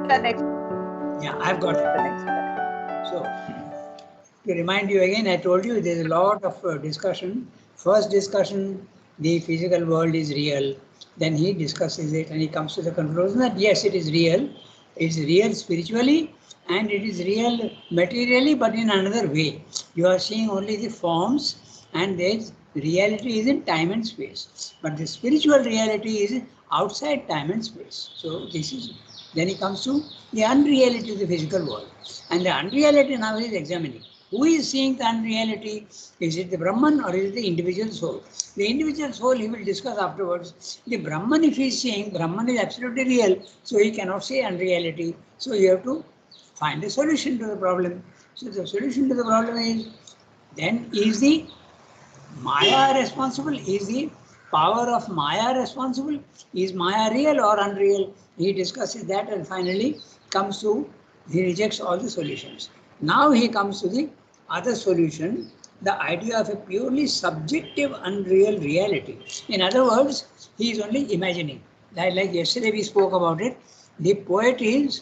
the next. Yeah, I've got The it. next. So, to remind you again, I told you there's a lot of discussion. First discussion, the physical world is real. Then he discusses it and he comes to the conclusion that yes, it is real. It's real spiritually and it is real materially, but in another way. You are seeing only the forms and there's reality is in time and space. But the spiritual reality is outside time and space. So this is, then he comes to the unreality of the physical world. And the unreality now he is examining. Who is seeing the unreality? Is it the Brahman or is it the individual soul? The individual soul he will discuss afterwards. The Brahman, if he is seeing, Brahman is absolutely real, so he cannot say unreality. So you have to find a solution to the problem. So the solution to the problem is, then is the Maya responsible? Is the power of Maya responsible? Is Maya real or unreal? He discusses that and finally comes to, he rejects all the solutions. Now he comes to the other solution, the idea of a purely subjective unreal reality. In other words, he is only imagining. Like yesterday we spoke about it, the poet is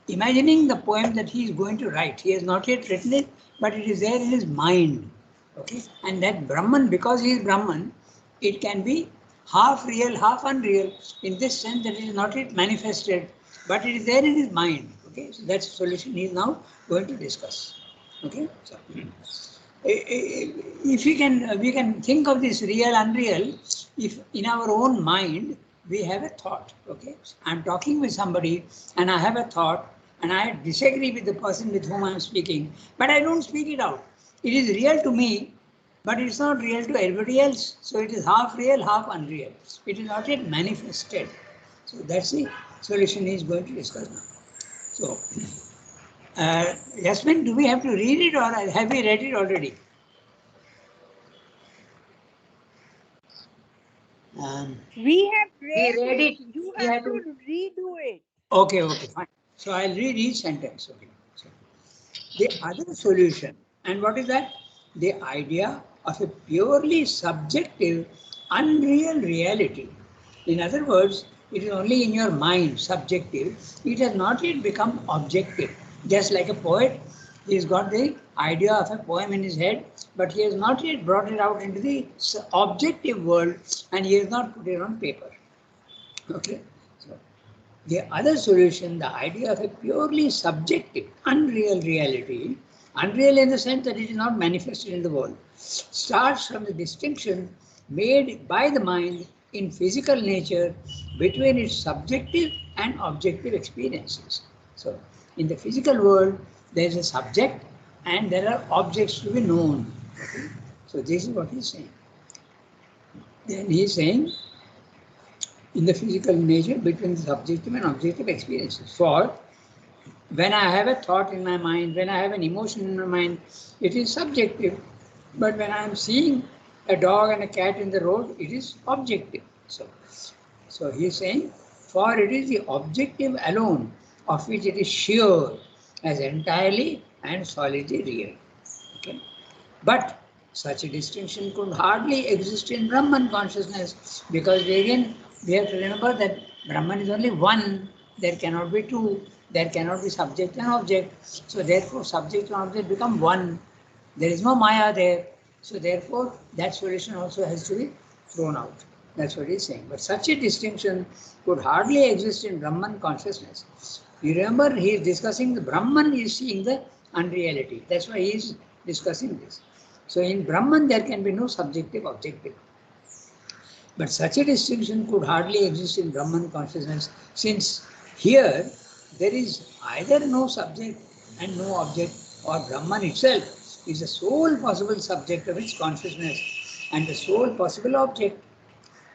imagining the poem that he is going to write. He has not yet written it, but it is there in his mind. Okay, and that Brahman, because he is Brahman, it can be half real, half unreal, in this sense that it is not yet manifested, but it is there in his mind. Okay, so that's the solution he is now going to discuss. Okay, so if we can think of this real, unreal, if in our own mind we have a thought. Okay, I'm talking with somebody and I have a thought and I disagree with the person with whom I'm speaking, but I don't speak it out. It is real to me, but it's not real to everybody else. So it is half real, half unreal. It is not yet manifested. So that's the solution he is going to discuss now. So, Yasmin, do we have to read it or have we read it already? We have We read read it. it. You We have have to to. redo it. Okay, fine. So I'll read each sentence. Okay. So, the other solution, and what is that? The idea of a purely subjective, unreal reality. In other words, it is only in your mind, subjective. It has not yet become objective. Just like a poet, he's got the idea of a poem in his head, but he has not yet brought it out into the objective world and he has not put it on paper. Okay. So the other solution, the idea of a purely subjective, unreal reality, unreal in the sense that it is not manifested in the world, starts from the distinction made by the mind in physical nature between its subjective and objective experiences. So, in the physical world, there is a subject and there are objects to be known. Okay? So, this is what he's saying. Then he's saying in the physical nature between the subjective and objective experiences. For when I have a thought in my mind, when I have an emotion in my mind, it is subjective. But when I am seeing a dog and a cat in the road, it is objective. So he is saying, for it is the objective alone of which it is sure as entirely and solidly real. Okay? But such a distinction could hardly exist in Brahman consciousness because again we have to remember that Brahman is only one, there cannot be two, there cannot be subject and object. So therefore subject and object become one. There is no Maya there. So therefore that solution also has to be thrown out. That's what he's saying. But such a distinction could hardly exist in Brahman consciousness. You remember he is discussing the Brahman is seeing the unreality. That's why he is discussing this. So in Brahman there can be no subjective objective. But such a distinction could hardly exist in Brahman consciousness since here there is either no subject and no object or Brahman itself is the sole possible subject of its consciousness and the sole possible object.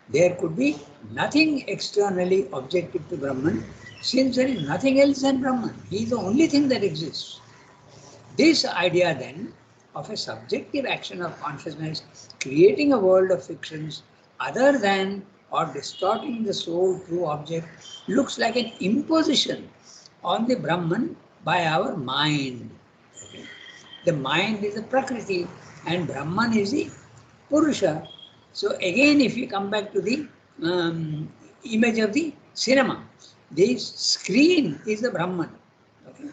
There could be nothing externally objective to Brahman since there is nothing else than Brahman. He is the only thing that exists. This idea then of a subjective action of consciousness creating a world of fictions other than or distorting the sole true object looks like an imposition on the Brahman by our mind. The mind is the Prakriti and Brahman is the Purusha. So again if you come back to the image of the cinema, the screen is the Brahman. Okay?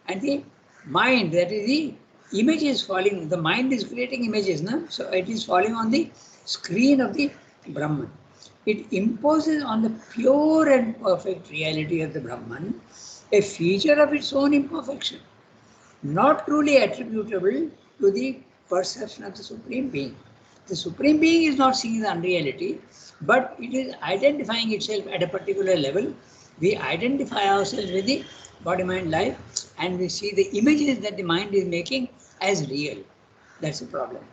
And the mind, that is the image is falling, the mind is creating images, no? So it is falling on the screen of the Brahman. It imposes on the pure and perfect reality of the Brahman a feature of its own imperfection, not truly attributable to the perception of the Supreme Being. The Supreme Being is not seeing the unreality, but it is identifying itself at a particular level. We identify ourselves with the body, mind, life, and we see the images that the mind is making as real. That's the problem.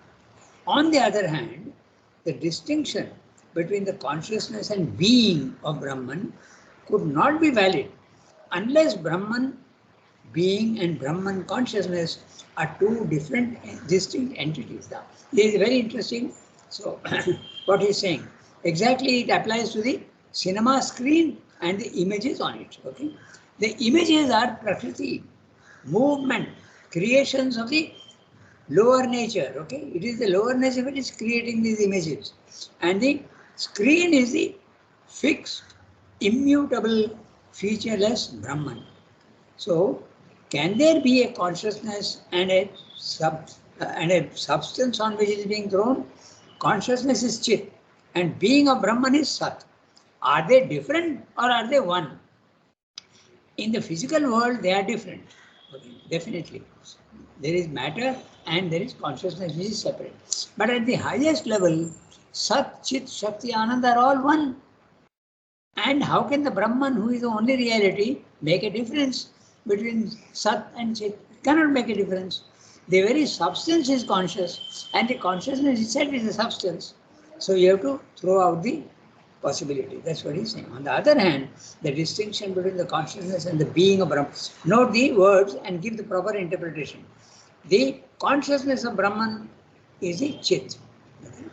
On the other hand, the distinction between the consciousness and being of Brahman could not be valid unless Brahman being and Brahman consciousness are two different distinct entities. Now, this is very interesting. So, what he's saying, exactly it applies to the cinema screen and the images on it. Okay, the images are Prakriti, movement, creations of the lower nature. Okay, it is the lower nature which is creating these images, and the screen is the fixed, immutable, featureless Brahman. So, can there be a consciousness and a substance on which it is being thrown? Consciousness is Chit, and being of Brahman is Sat. Are they different or are they one? In the physical world, they are different. Okay, definitely. There is matter and there is consciousness which is separate. But at the highest level, Sat, Chit, Shakti, Ananda are all one. And how can the Brahman, who is the only reality, make a difference between Sat and Chit? It cannot make a difference. The very substance is conscious, and the consciousness itself is the substance. So you have to throw out the possibility. That's what he's saying. On the other hand, the distinction between the consciousness and the being of Brahman. Note the words and give the proper interpretation. The consciousness of Brahman is the Chit. Okay?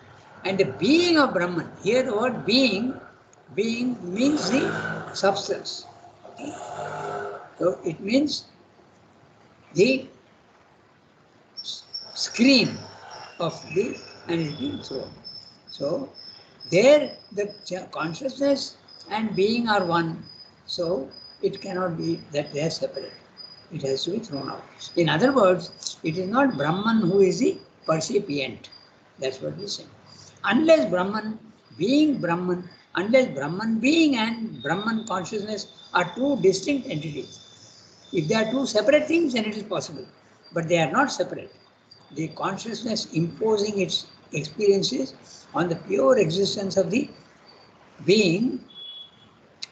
And the being of Brahman, here the word being means the substance. Okay? So it means the screen of the, and it being thrown. So there the consciousness and being are one. So it cannot be that they are separate. It has to be thrown out. In other words, it is not Brahman who is the percipient. That's what we say. Unless Brahman being and Brahman consciousness are two distinct entities. If they are two separate things, then it is possible. But they are not separate. The consciousness imposing its experiences on the pure existence of the being,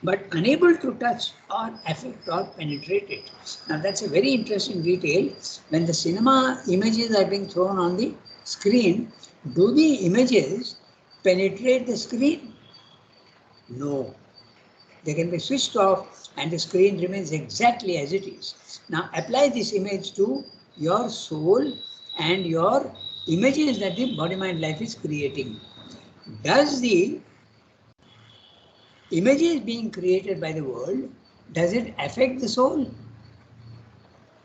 but unable to touch or affect or penetrate it. Now that's a very interesting detail. When the cinema images are being thrown on the screen, do the images penetrate the screen? No. They can be switched off and the screen remains exactly as it is. Now apply this image to your soul and your images that the body, mind, life is creating. Does the images being created by the world, does it affect the soul?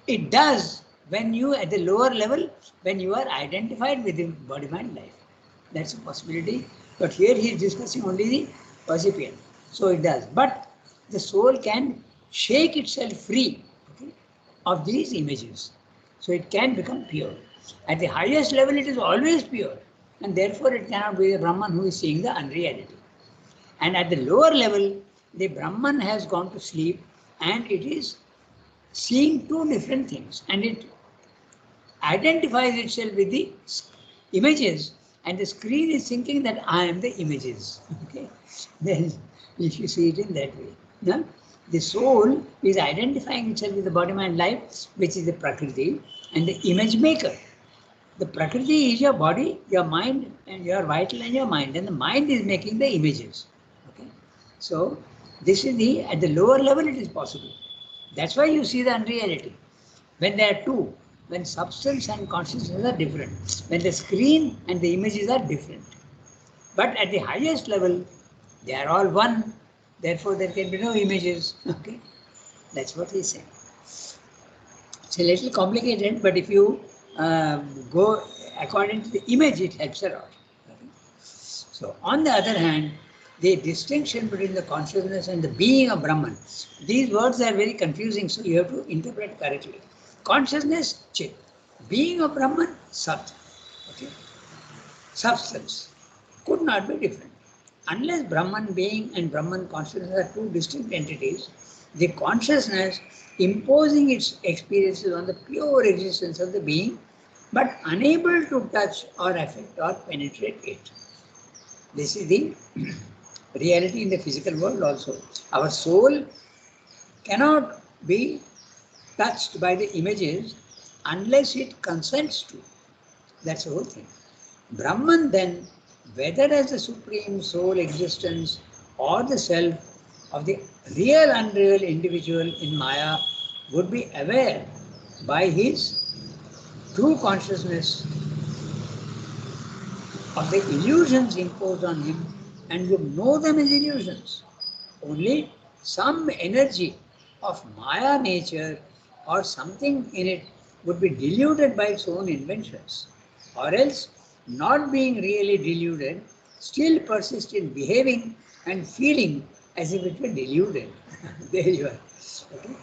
It does when you, at the lower level, when you are identified with the body, mind, life. That's a possibility. But here he is discussing only the percipient. So it does. But the soul can shake itself free, okay, of these images. So it can become pure. At the highest level, it is always pure. And therefore, it cannot be the Brahman who is seeing the unreality. And at the lower level, the Brahman has gone to sleep and it is seeing two different things. And it identifies itself with the images, and the screen is thinking that I am the images. Okay? Then if you see it in that way. No? The soul is identifying itself with the body, mind, life, which is the Prakriti, and the image maker. The Prakriti is your body, your mind, and your vital and your mind, and the mind is making the images. Okay? So this is the, at the lower level it is possible. That's why you see the unreality. When there are two, when substance and consciousness are different, when the screen and the images are different. But at the highest level, they are all one. Therefore, there can be no images. Okay, that's what he's saying. It's a little complicated, but if you go according to the image, it helps a lot. Okay? So, on the other hand, the distinction between the consciousness and the being of Brahman. These words are very confusing, so you have to interpret correctly. Consciousness, Chit. Being of Brahman, Sat. Okay? Substance. Could not be different. Unless Brahman being and Brahman consciousness are two distinct entities, the consciousness imposing its experiences on the pure existence of the being, but unable to touch or affect or penetrate it. This is the reality in the physical world also. Our soul cannot be touched by the images unless it consents to. That's the whole thing. Brahman then, whether as the supreme soul existence or the self of the real unreal individual in Maya, would be aware by his true consciousness of the illusions imposed on him and would know them as illusions. Only some energy of Maya nature or something in it would be deluded by its own inventions, or else, not being really deluded, still persist in behaving and feeling as if it were deluded. There you are. Okay?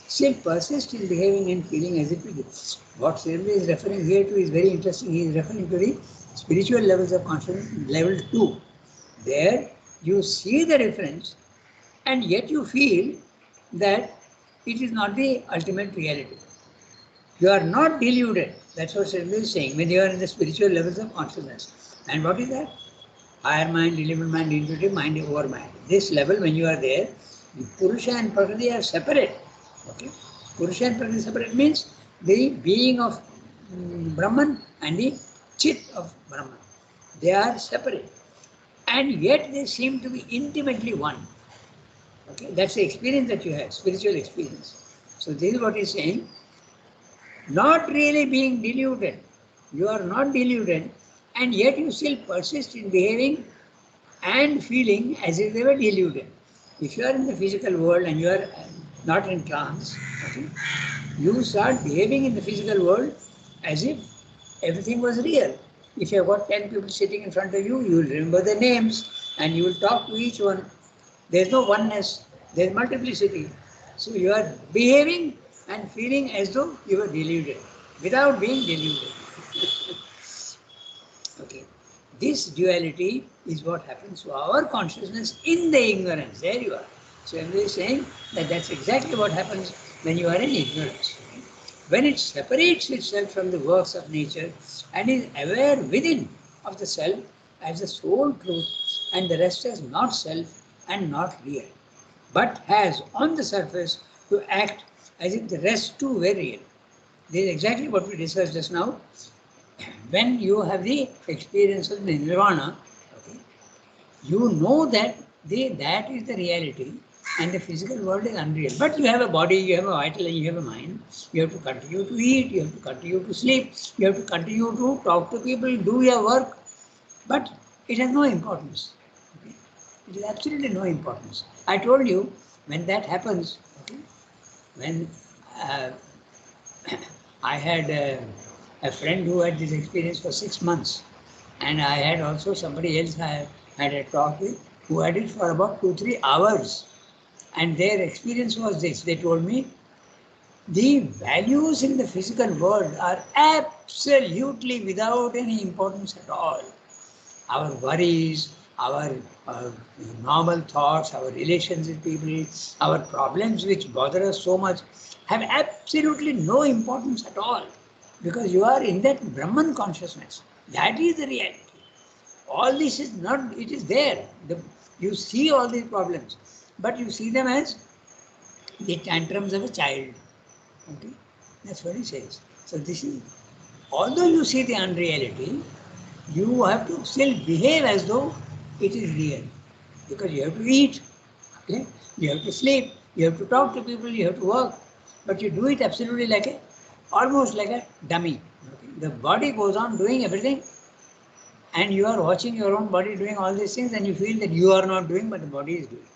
Still persist in behaving and feeling as if it is. What Sri is referring here to is very interesting. He is referring to the spiritual levels of consciousness, level 2. There you see the difference and yet you feel that it is not the ultimate reality. You are not deluded. That's what Sri is saying when you are in the spiritual levels of consciousness. And what is that? Higher mind, elemental mind, intuitive mind, over mind. This level, when you are there, the Purusha and Prakriti are separate. Okay? Purusha and Prakriti separate means the being of Brahman and the Chit of Brahman. They are separate. And yet they seem to be intimately one. Okay? That's the experience that you have, spiritual experience. So this is what he's saying. Not really being deluded. You are not deluded, and yet you still persist in behaving and feeling as if they were deluded. If you are in the physical world and you are not in trance, okay, you start behaving in the physical world as if everything was real. If you have got 10 people sitting in front of you, you will remember their names and you will talk to each one. There is no oneness, there is multiplicity. So you are behaving and feeling as though you were deluded, without being deluded. Okay. This duality is what happens to our consciousness in the ignorance. There you are. So everybody is saying that that's exactly what happens when you are in ignorance. When it separates itself from the works of nature and is aware within of the self as the sole truth and the rest as not self and not real, but has on the surface to act as if the rest too were real. This is exactly what we discussed just now. When you have the experience of the nirvana, okay, you know that that is the reality and the physical world is unreal. But you have a body, you have a vital, and you have a mind. You have to continue to eat, you have to continue to sleep, you have to continue to talk to people, do your work. But it has no importance. Okay? It is absolutely no importance. I told you, when that happens, okay, when I had a friend who had this experience for 6 months, and I had also somebody else I had a talk with who had it for about 2-3 hours, and their experience was this. They told me the values in the physical world are absolutely without any importance at all. Our worries, our normal thoughts, our relations with people, our problems which bother us so much have absolutely no importance at all, because you are in that Brahman consciousness. That is the reality. All this is not, it is there. You see all these problems, but you see them as the tantrums of a child. Okay? That's what he says. So this is, although you see the unreality, you have to still behave as though it is real, because you have to eat, okay? You have to sleep, you have to talk to people, you have to work, but you do it absolutely like almost like a dummy. Okay? The body goes on doing everything, and you are watching your own body doing all these things, and you feel that you are not doing, but the body is doing.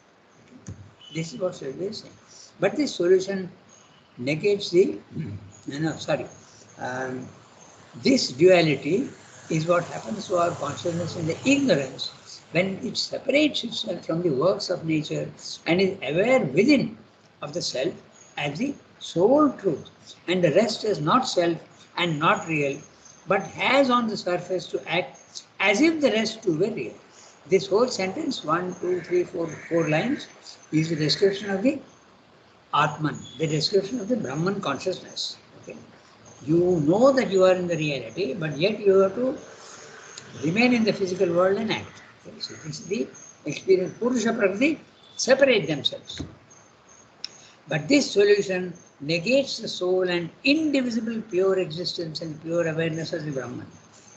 Okay? This is what Sri is saying. But this solution negates the, this duality is what happens to our consciousness in the ignorance, when it separates itself from the works of nature and is aware within of the self as the sole truth, and the rest is not self and not real, but has on the surface to act as if the rest too were real. This whole sentence, 4 lines, is the description of the Atman, the description of the Brahman consciousness. Okay? You know that you are in the reality, but yet you have to remain in the physical world and act. Okay? So this is the experience. Purusha Prakriti separate themselves. But this solution negates the soul and indivisible pure existence and pure awareness of the Brahman.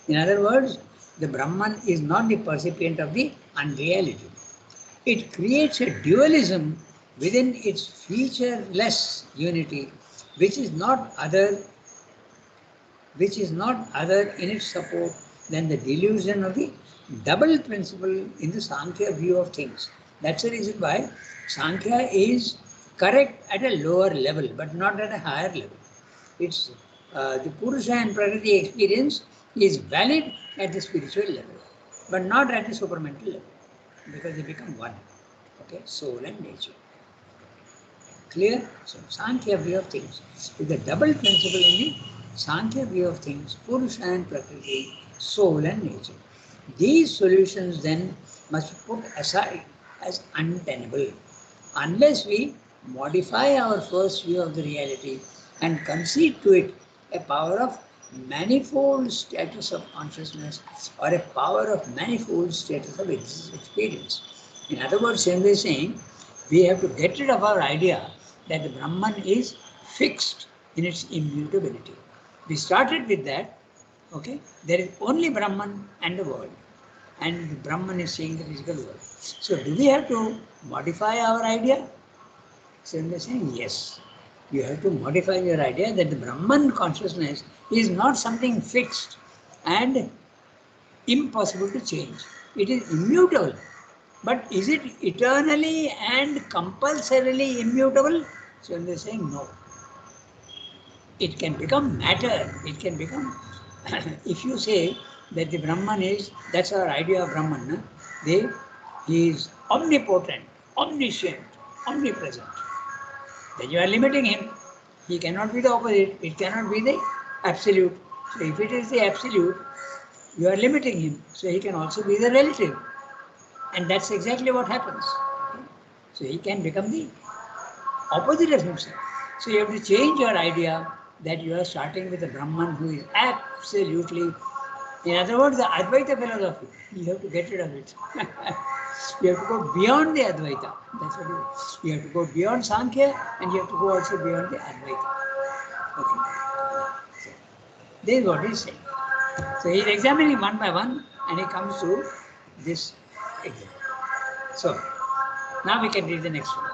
In other words, the Brahman is not the percipient of the unreality. It creates a dualism within its featureless unity, which is not other in its support than the delusion of the double principle in the Sankhya view of things. That's the reason why Sankhya is correct at a lower level, but not at a higher level. It's the Purusha and Prakriti experience is valid at the spiritual level, but not at the supramental level, because they become one. Okay, soul and nature. Clear? So Sankhya view of things is the double principle in the Sankhya view of things, Purusha and Prakriti, soul and nature. These solutions then must be put aside as untenable unless we modify our first view of the reality and concede to it a power of manifold status of consciousness or a power of manifold status of experience. In other words, simply saying, we have to get rid of our idea that the Brahman is fixed in its immutability. We started with that, okay? There is only Brahman and the world, and the Brahman is seeing the physical world. So do we have to modify our idea? So they're saying, yes. You have to modify your idea that the Brahman consciousness is not something fixed and impossible to change. It is immutable. But is it eternally and compulsorily immutable? So they're saying no. It can become matter. It can become, if you say that the Brahman is, that's our idea of Brahman, no? He is omnipotent, omniscient, omnipresent. Then you are limiting him. He cannot be the opposite. It cannot be the absolute. So if it is the absolute, you are limiting him. So he can also be the relative. And that's exactly what happens. Okay? So he can become the opposite of himself. So you have to change your idea that you are starting with a Brahman who is absolutely, in other words, the Advaita philosophy. You have to get rid of it. You have to go beyond the Advaita. That's what you have to go beyond Sankhya, and you have to go also beyond the Advaita. Okay. So, this is what he's saying. So he's examining one by one, and he comes to this example. So now we can read the next one.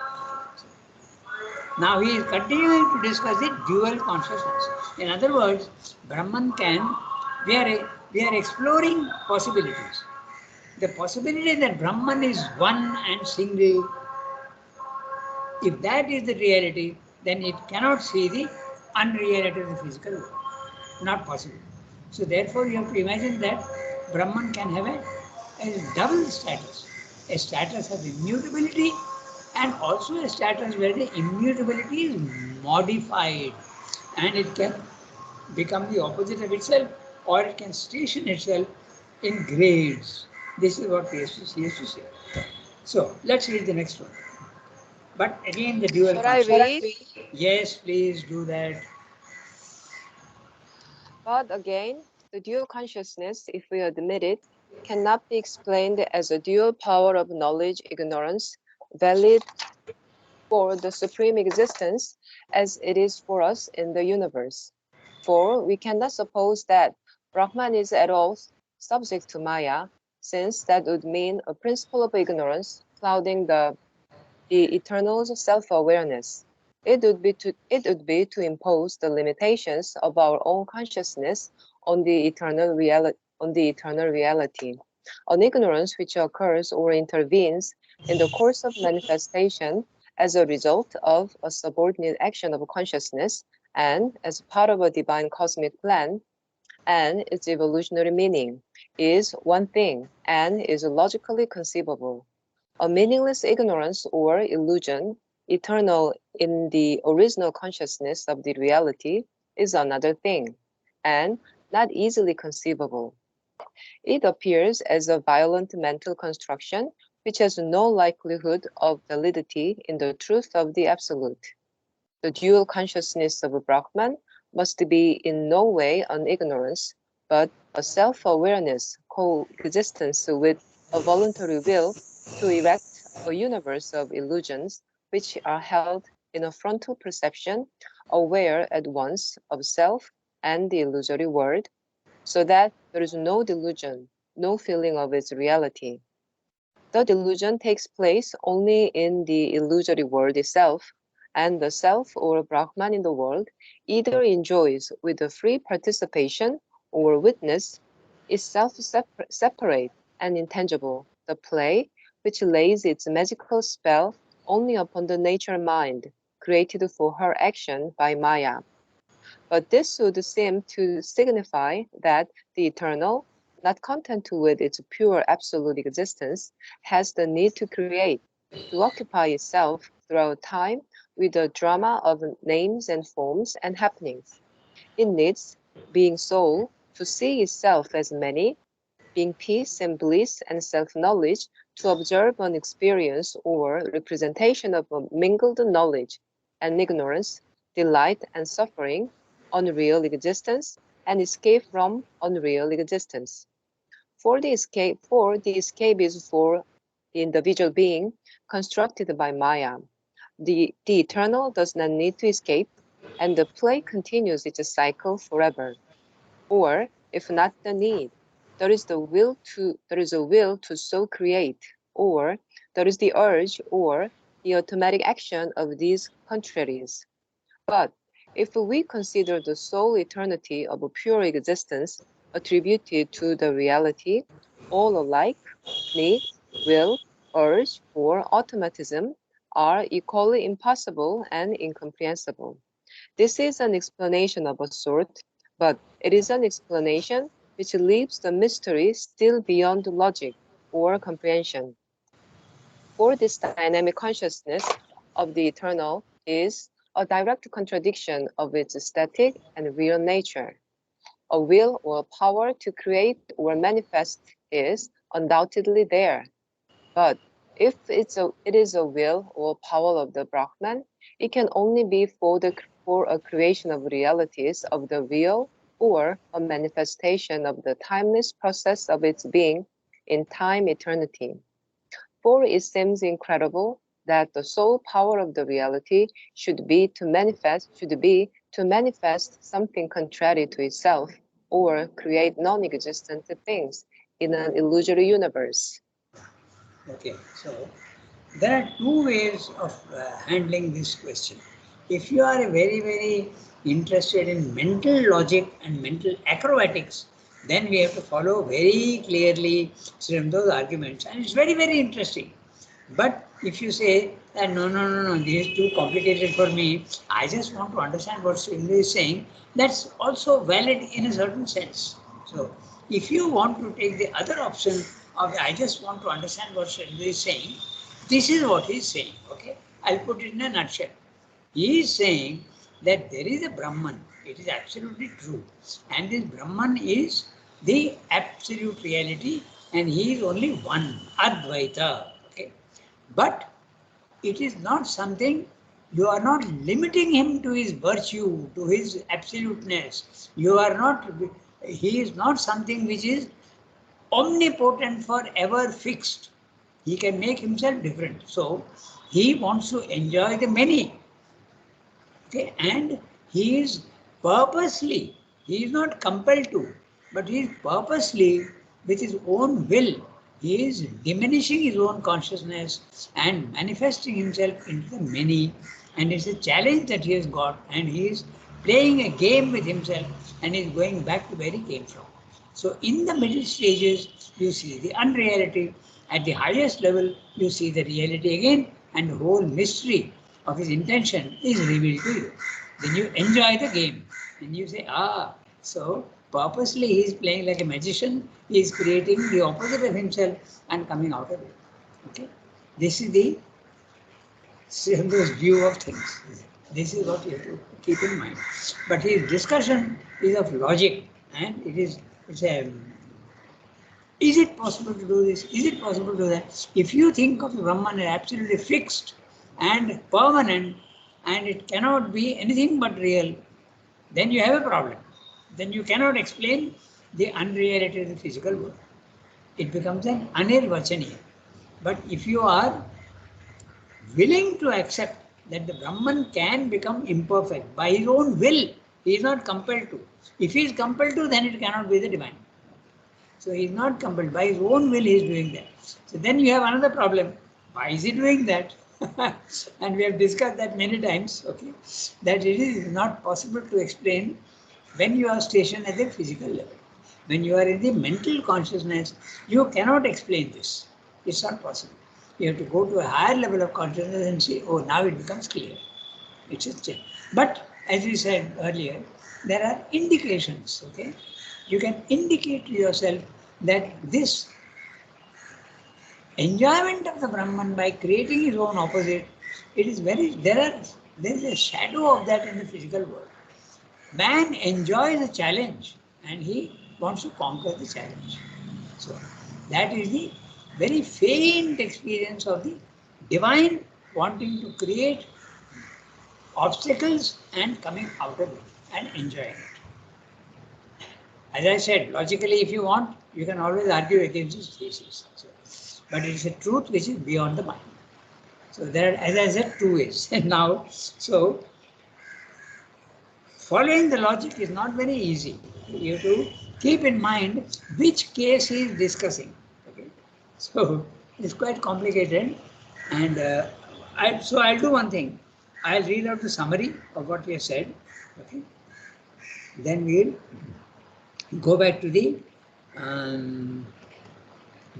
Now he is continuing to discuss the dual consciousness. In other words, Brahman can, we are exploring possibilities. The possibility that Brahman is one and single, if that is the reality, then it cannot see the unreality of the physical world. Not possible. So therefore you have to imagine that Brahman can have a double status. A status of immutability and also a status where the immutability is modified and it can become the opposite of itself, or it can station itself in grades. This is what he has to say. So let's read the next one. But again, the dual consciousness. Yes, please do that. But again, the dual consciousness, if we admit it, cannot be explained as a dual power of knowledge ignorance, valid for the supreme existence as it is for us in the universe. For we cannot suppose that Brahman is at all subject to Maya, since that would mean a principle of ignorance clouding the eternal self-awareness. It would be to impose the limitations of our own consciousness on the eternal reality. An ignorance which occurs or intervenes in the course of manifestation as a result of a subordinate action of consciousness and as part of a divine cosmic plan, and its evolutionary meaning, is one thing and is logically conceivable. A meaningless ignorance or illusion, eternal in the original consciousness of the reality, is another thing, and not easily conceivable. It appears as a violent mental construction which has no likelihood of validity in the truth of the absolute. The dual consciousness of Brahman must be in no way an ignorance, but a self-awareness coexistence with a voluntary will to erect a universe of illusions which are held in a frontal perception, aware at once of self and the illusory world, so that there is no delusion, no feeling of its reality. The delusion takes place only in the illusory world itself, and the self or Brahman in the world either enjoys with a free participation or witness is self-separate and intangible, the play which lays its magical spell only upon the nature mind, created for her action by Maya. But this would seem to signify that the eternal, not content with its pure absolute existence, has the need to create, to occupy itself throughout time with a drama of names and forms and happenings. It needs, being soul, to see itself as many, being peace and bliss and self-knowledge, to observe an experience or representation of a mingled knowledge and ignorance, delight and suffering, unreal existence, and escape from unreal existence. For the escape is for the individual being constructed by Maya. The eternal does not need to escape, and the play continues its cycle forever. Or, if not the need, there is a will to so create, or there is the urge or the automatic action of these contraries. But if we consider the sole eternity of a pure existence attributed to the reality, all alike, need, will, urge, or automatism are equally impossible and incomprehensible. This is an explanation of a sort, but it is an explanation which leaves the mystery still beyond logic or comprehension. For this dynamic consciousness of the eternal is a direct contradiction of its static and real nature. A will or power to create or manifest is undoubtedly there. But if it is a will or power of the Brahman, it can only be for a creation of realities of the real or a manifestation of the timeless process of its being in time eternity. For it seems incredible that the sole power of the reality should be to manifest something contrary to itself or create non-existent things in an illusory universe. Okay, so there are two ways of handling this question. If you are very, very interested in mental logic and mental acrobatics, then we have to follow very clearly those arguments, and it's very, very interesting. But if you say that no, this is too complicated for me, I just want to understand what Srindu is saying, that's also valid in a certain sense. So if you want to take the other option of I just want to understand what Srindu is saying, this is what he is saying. Okay, I'll put it in a nutshell. He is saying that there is a Brahman. It is absolutely true. And this Brahman is the absolute reality, and he is only one, Advaita. Okay. But it is not something, you are not limiting him to his virtue, to his absoluteness. You are not, he is not something which is omnipotent, forever fixed. He can make himself different. So he wants to enjoy the many. Okay, and he is purposely, he is not compelled to, but he is purposely, with his own will, he is diminishing his own consciousness and manifesting himself into the many. And it's a challenge that he has got, and he is playing a game with himself and is going back to where he came from. So in the middle stages, you see the unreality. At the highest level, you see the reality again, and the whole mystery of his intention is revealed to you. Then you enjoy the game, and you say, so purposely he is playing like a magician. He is creating the opposite of himself and coming out of it. Okay, this is the Srinivas' view of things. This is what you have to keep in mind. But his discussion is of logic, and it's a. Is it possible to do this? Is it possible to do that? If you think of the Brahman as absolutely fixed and permanent, and it cannot be anything but real, then you have a problem. Then you cannot explain the unreality of the physical world. It becomes an anirvachaniya. But if you are willing to accept that the Brahman can become imperfect by his own will, he is not compelled to. If he is compelled to, then it cannot be the divine. So he is not compelled. By his own will, he is doing that. So then you have another problem. Why is he doing that? And we have discussed that many times, okay, that it is not possible to explain when you are stationed at the physical level. When you are in the mental consciousness, you cannot explain this. It's not possible. You have to go to a higher level of consciousness and say, oh, now it becomes clear. It's a change. But as we said earlier, there are indications, okay? You can indicate to yourself that this enjoyment of the Brahman by creating his own opposite, it is there is a shadow of that in the physical world. Man enjoys a challenge and he wants to conquer the challenge. So that is the very faint experience of the divine wanting to create obstacles and coming out of it and enjoying it. As I said, logically, if you want, you can always argue against this thesis. So, but it is a truth which is beyond the mind. So there are, as I said, two ways. Now, so following the logic is not very easy. You have to keep in mind which case he is discussing. Okay? So it's quite complicated. And so I'll do one thing. I'll read out the summary of what we have said. Okay? Then we'll go back to the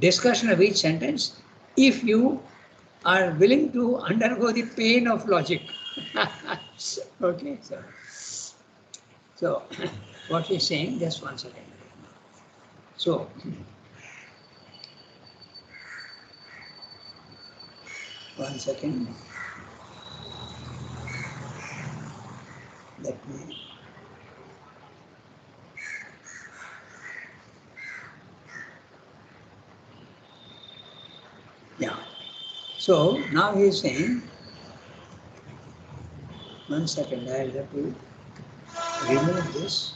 discussion of each sentence if you are willing to undergo the pain of logic. Okay, so what he's saying, just 1 second. So, one second. Let me. Yeah. So now he is saying, 1 second, I'll have to remove this.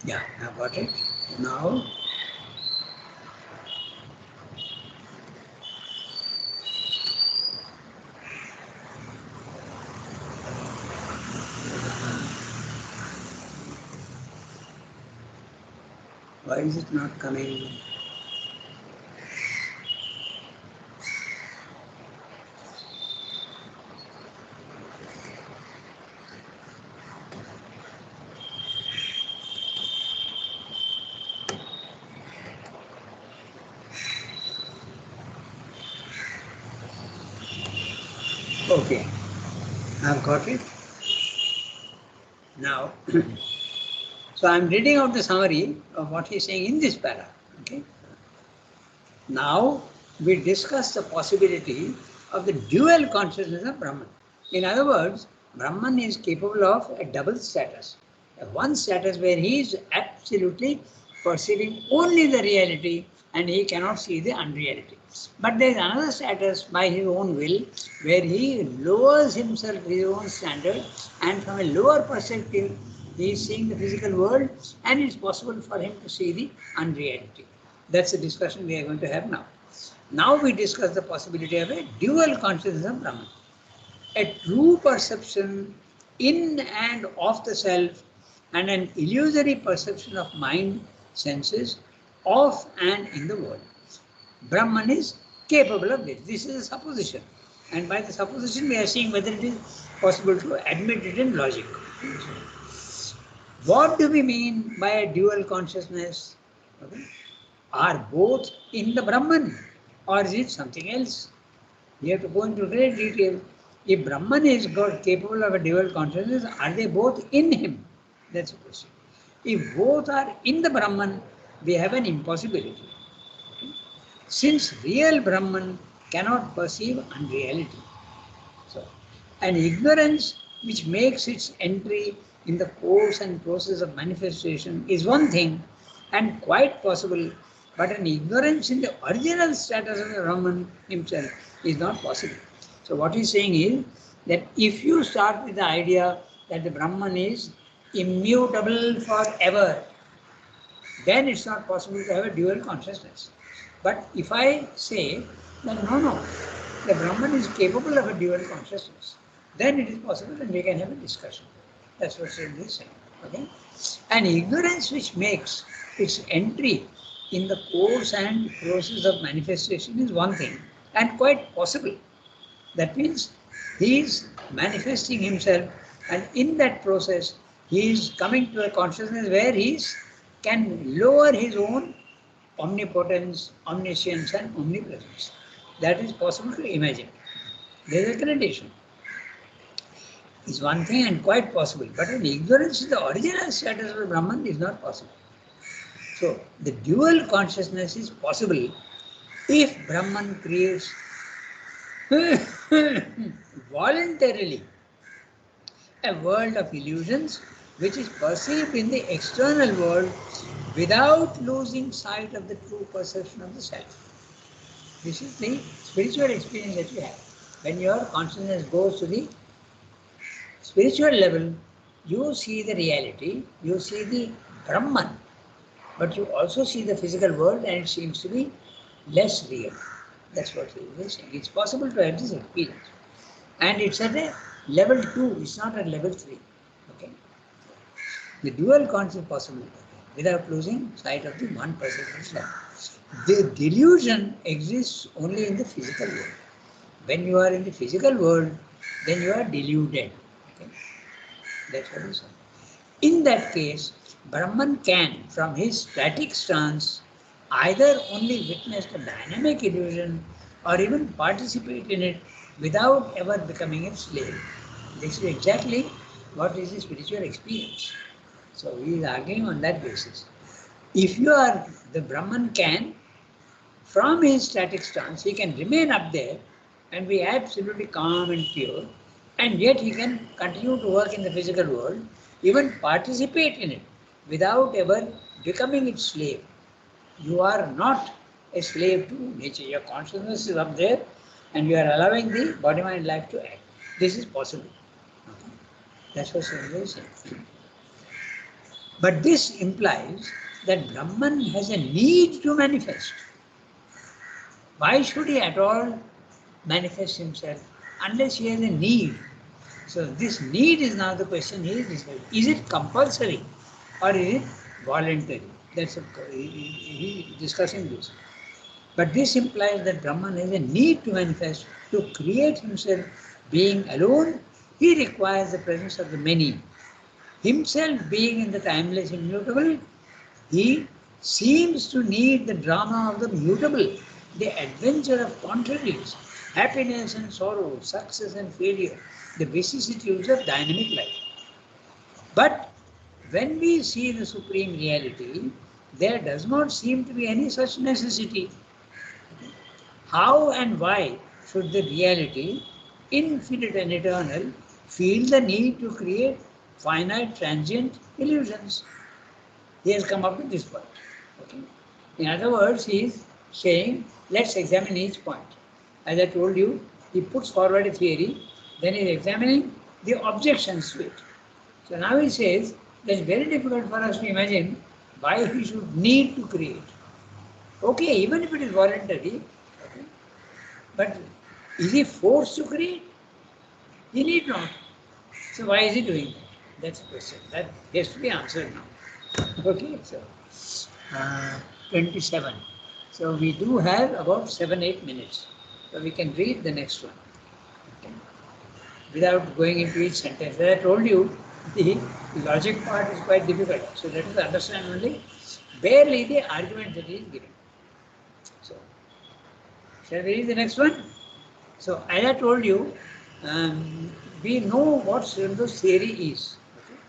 Yeah, I've got it. Now, why is it not coming? Okay, I've got it. Now, so I'm reading out the summary of what he's saying in this para. Okay. Now, we discuss the possibility of the dual consciousness of Brahman. In other words, Brahman is capable of a double status. One status where he is absolutely perceiving only the reality and he cannot see the unreality. But there is another status by his own will where he lowers himself to his own standard and from a lower perspective he is seeing the physical world and it's possible for him to see the unreality. That's the discussion we are going to have now. Now we discuss the possibility of a dual consciousness of Brahman. A true perception in and of the self and an illusory perception of mind, senses, of and in the world. Brahman is capable of this. This is a supposition. And by the supposition we are seeing whether it is possible to admit it in logic. What do we mean by a dual consciousness? Okay. Are both in the Brahman or is it something else? We have to go into great detail If Brahman is God capable of a dual consciousness, are they both in him? That's the question. If both are in the Brahman, we have an impossibility. Since real Brahman cannot perceive unreality. So, an ignorance which makes its entry in the course and process of manifestation is one thing and quite possible, but an ignorance in the original status of the Brahman himself is not possible. So what he's saying is that if you start with the idea that the Brahman is immutable forever, then it's not possible to have a dual consciousness. But if I say that no, the Brahman is capable of a dual consciousness, then it is possible and we can have a discussion. That's what Sridhar is saying. Okay? An ignorance which makes its entry in the course and process of manifestation is one thing and quite possible. That means he is manifesting himself, and in that process he is coming to a consciousness where he can lower his own omnipotence, omniscience and omnipresence. That is possible to imagine. There is a gradation. Is one thing and quite possible, but an ignorance in the original status of the Brahman is not possible. So the dual consciousness is possible if Brahman creates voluntarily a world of illusions which is perceived in the external world without losing sight of the true perception of the self. This is the spiritual experience that you have. When your consciousness goes to the spiritual level, you see the reality, you see the Brahman, but you also see the physical world and it seems to be less real. That's what he is saying. It's possible to have this experience. And it's at a level 2, it's not at level 3. Okay? The dual consciousness is possible without losing sight of the one perception self. The delusion exists only in the physical world. When you are in the physical world, then you are deluded. Okay? That's what he said. In that case, Brahman can, from his static stance, either only witness the dynamic illusion or even participate in it without ever becoming its slave. This is exactly what is the spiritual experience. So he is arguing on that basis. If you are, the Brahman can, from his static stance, he can remain up there and be absolutely calm and pure, and yet he can continue to work in the physical world, even participate in it, without ever becoming its slave. You are not a slave to nature. Your consciousness is up there and you are allowing the body, mind, life to act. This is possible. Okay. That's what Sridhar is saying. But this implies that Brahman has a need to manifest. Why should he at all manifest himself unless he has a need? So this need is now the question he is discussing. Is it compulsory or is it voluntary? That's he is discussing this. But this implies that Brahman has a need to manifest, to create himself. Being alone, he requires the presence of the many. Himself being in the timeless immutable, he seems to need the drama of the mutable, the adventure of contraries, happiness and sorrow, success and failure, the vicissitudes of dynamic life. But when we see the supreme reality, there does not seem to be any such necessity. How and why should the reality, infinite and eternal, feel the need to create finite transient illusions? He has come up with this point. Okay? In other words, he is saying, let's examine each point. As I told you, he puts forward a theory, then he is examining the objections to it. So now he says, that it's very difficult for us to imagine why he should need to create. Okay, even if it is voluntary, okay, but is he forced to create? He need not. So why is he doing that? That's the question. That has to be answered now. Okay, so 27. So we do have about 7-8 minutes. So we can read the next one. Okay. Without going into each sentence. As I told you, the logic part is quite difficult. So let us understand only barely the argument that he is giving. So, shall we read the next one? So, as I told you, we know what Srinivas theory is. Okay?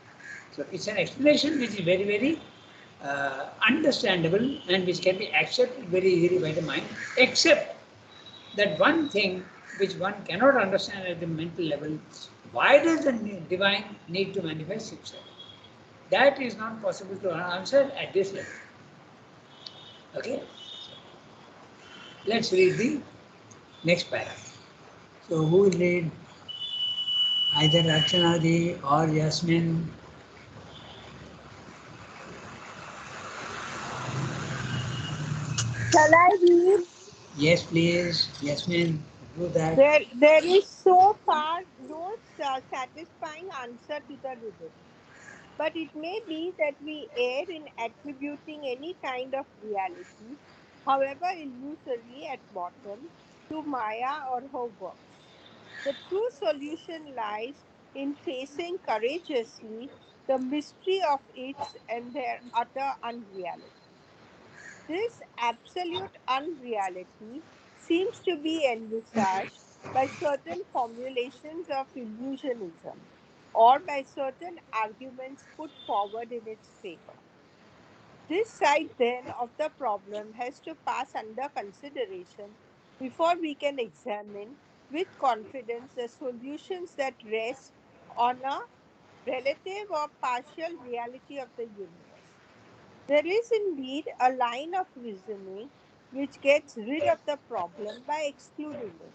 So it's an explanation which is very, very understandable and which can be accepted very easily by the mind, except that one thing which one cannot understand at the mental level, why does the divine need to manifest itself? That is not possible to answer at this level. Okay? Let's read the next paragraph. So who will read? Either Rachanadi or Yasmin. Shall I read? Yes, please. Yasmin, do that. There is so far no satisfying answer to the riddle. But it may be that we err in attributing any kind of reality, however illusory at bottom, to Maya or her works. The true solution lies in facing courageously the mystery of its and their utter unreality. This absolute unreality seems to be envisaged by certain formulations of illusionism or by certain arguments put forward in its favor. This side then of the problem has to pass under consideration before we can examine with confidence the solutions that rest on a relative or partial reality of the universe. There is indeed a line of reasoning which gets rid of the problem by excluding it.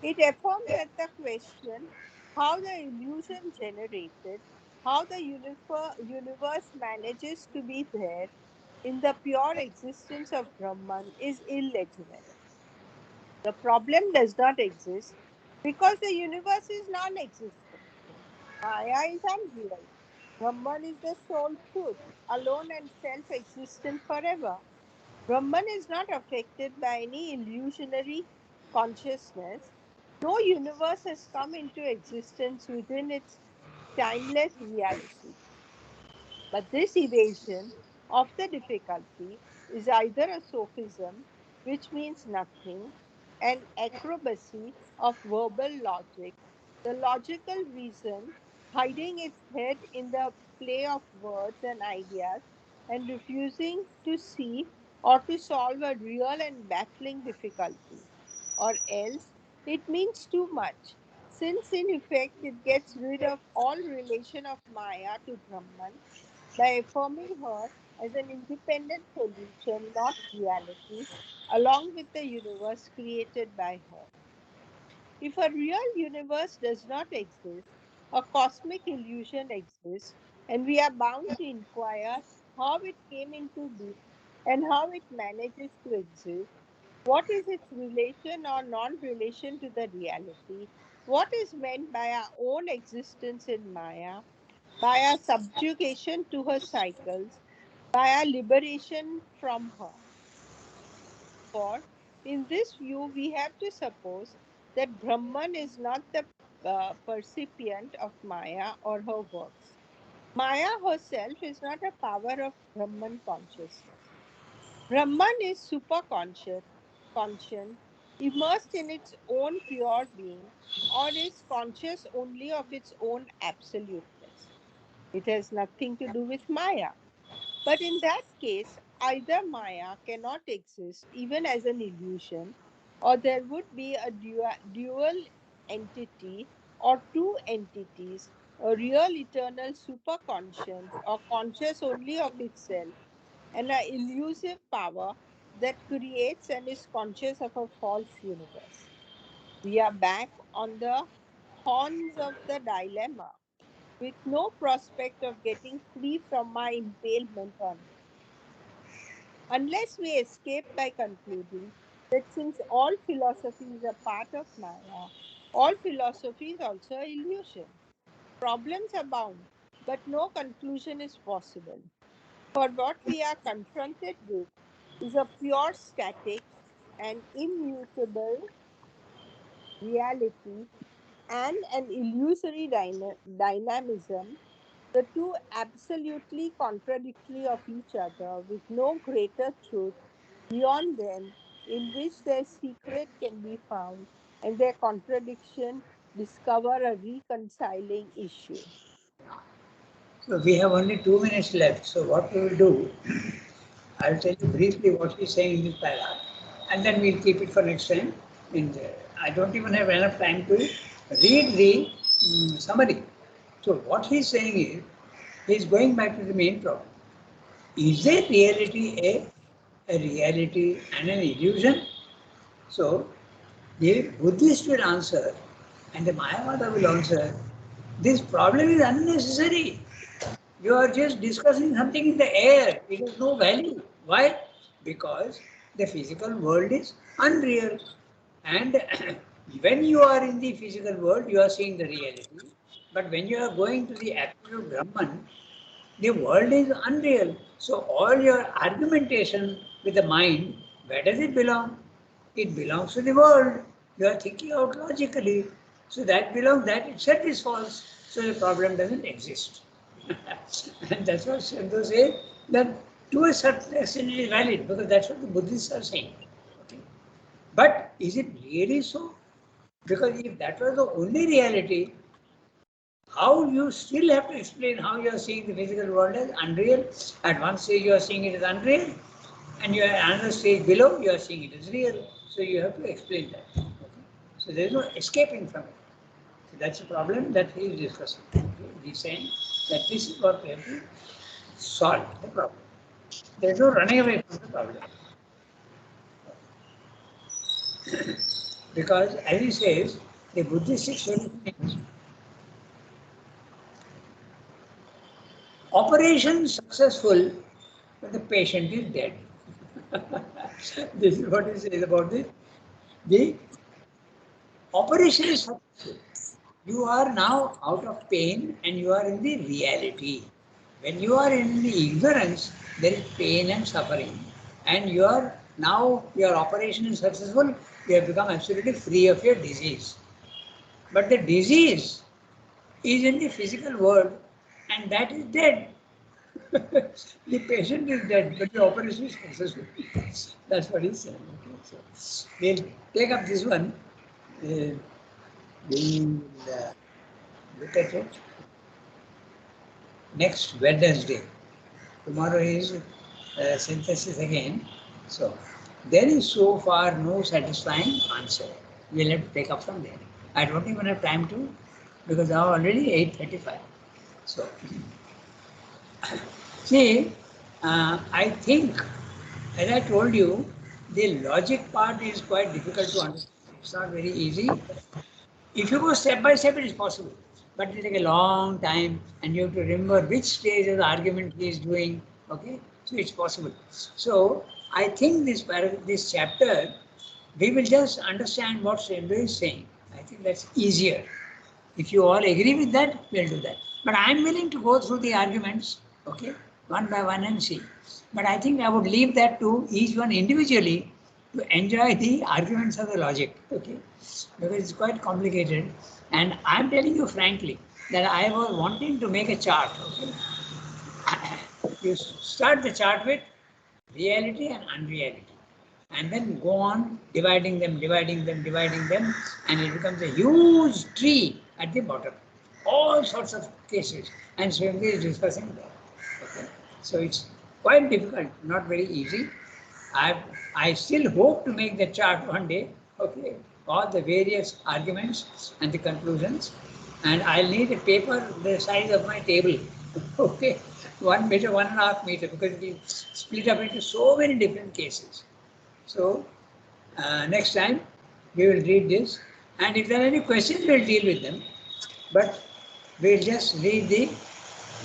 It affirms that the question how the illusion generated, how the universe manages to be there in the pure existence of Brahman is illegitimate. The problem does not exist because the universe is non existent. Maya is unreal. Brahman is the sole truth, alone and self existent forever. Brahman is not affected by any illusionary consciousness. No universe has come into existence within its timeless reality. But this evasion of the difficulty is either a sophism, which means nothing, an acrobacy of verbal logic, the logical reason hiding its head in the play of words and ideas and refusing to see or to solve a real and baffling difficulty. Or else it means too much, since in effect it gets rid of all relation of Maya to Brahman by affirming her as an independent solution, not reality, along with the universe created by her. If a real universe does not exist, a cosmic illusion exists, and we are bound to inquire how it came into being and how it manages to exist. What is its relation or non relation to the reality? What is meant by our own existence in Maya? By our subjugation to her cycles, by our liberation from her. For in this view, we have to suppose that Brahman is not the percipient of Maya or her works. Maya herself is not a power of Brahman consciousness. Brahman is superconscious, conscient, immersed in its own pure being, or is conscious only of its own absoluteness. It has nothing to do with Maya. But in that case, either Maya cannot exist even as an illusion, or there would be a dual entity or two entities, a real eternal superconscience or conscious only of itself, and an elusive power that creates and is conscious of a false universe. We are back on the horns of the dilemma with no prospect of getting free from my impalement on it, unless we escape by concluding that since all philosophy is a part of Maya, all philosophy is also illusion. Problems abound, but no conclusion is possible. For what we are confronted with is a pure static and immutable reality and an illusory dynamism, the two absolutely contradictory of each other, with no greater truth beyond them in which their secret can be found and their contradiction discover a reconciling issue. So we have only 2 minutes left. So what we will do, I'll tell you briefly what he's saying in this paragraph, and then we'll keep it for next time. I don't even have enough time to read the summary. So what he's saying is, he's going back to the main problem. Is there reality a reality and an illusion? So the Buddhist will answer, and the Mayavada will answer, this problem is unnecessary. You are just discussing something in the air. It has no value. Why? Because the physical world is unreal. And when you are in the physical world, you are seeing the reality. But when you are going to the absolute Brahman, the world is unreal. So all your argumentation with the mind, where does it belong? It belongs to the world. You are thinking out logically. So that belongs, that itself is false. So the problem doesn't exist. And that's what Shanto says, that to a certain extent it is valid, because that's what the Buddhists are saying. Okay. But is it really so? Because if that was the only reality, how you still have to explain how you are seeing the physical world as unreal. At one stage you are seeing it as unreal, and you are at another stage below you are seeing it as real. So you have to explain that. Okay. So there is no escaping from it. So that's the problem that he is discussing. Okay. He's saying that this is what we have to solve the problem. There is no running away from the problem. Because as he says, the Buddhistic solution is operation successful, but the patient is dead. This is what he says about this. The operation is successful. You are now out of pain and you are in the reality. When you are in the ignorance, there is pain and suffering. And you are now, your operation is successful, you have become absolutely free of your disease. But the disease is in the physical world, and that is dead. The patient is dead, but the operation is successful. That's what he's saying. Okay, so we'll take up this one. We'll look at it next Wednesday. Tomorrow is synthesis again. So there is so far no satisfying answer. We'll have to take up from there. I don't even have time to, because now already 8:35. So see, I think, as I told you, the logic part is quite difficult to understand. It's not very easy. If you go step by step, it is possible. But it will take a long time, and you have to remember which stage of the argument he is doing. Okay, so it's possible. So I think this chapter, we will just understand what Shendra is saying. I think that's easier. If you all agree with that, we'll do that. But I'm willing to go through the arguments, okay, one by one and see. But I think I would leave that to each one individually to enjoy the arguments of the logic, okay, because it's quite complicated. And I'm telling you frankly that I was wanting to make a chart, okay. You start the chart with reality and unreality, and then go on dividing them, and it becomes a huge tree at the bottom. All sorts of cases, and Swami is discussing that. Okay. So it's quite difficult, not very easy. I still hope to make the chart one day, okay, all the various arguments and the conclusions, and I'll need a paper the size of my table, okay, 1 meter, 1.5 meter, because it will split up into so many different cases. So next time we will read this, and if there are any questions, we'll deal with them. But we'll just read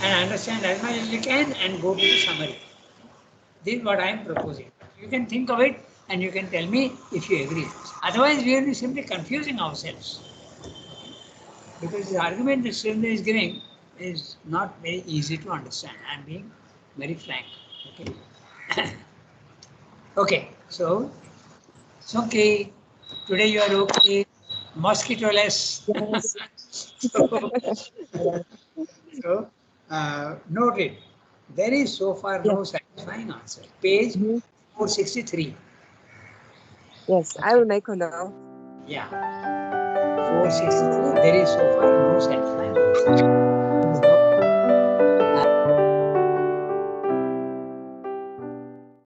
and understand as much as we can and go to the summary. This is what I am proposing. You can think of it and you can tell me if you agree. Otherwise, we will be simply confusing ourselves. Because the argument that Srindra is giving is not very easy to understand. I am being very frank. Okay. Okay, so it's okay. Today you are okay. Mosquito less. Yes. So note it. There is so far no satisfying answer. Page 463. Yes, I will make a note. Yeah. 463, there is so far no self-knowledge.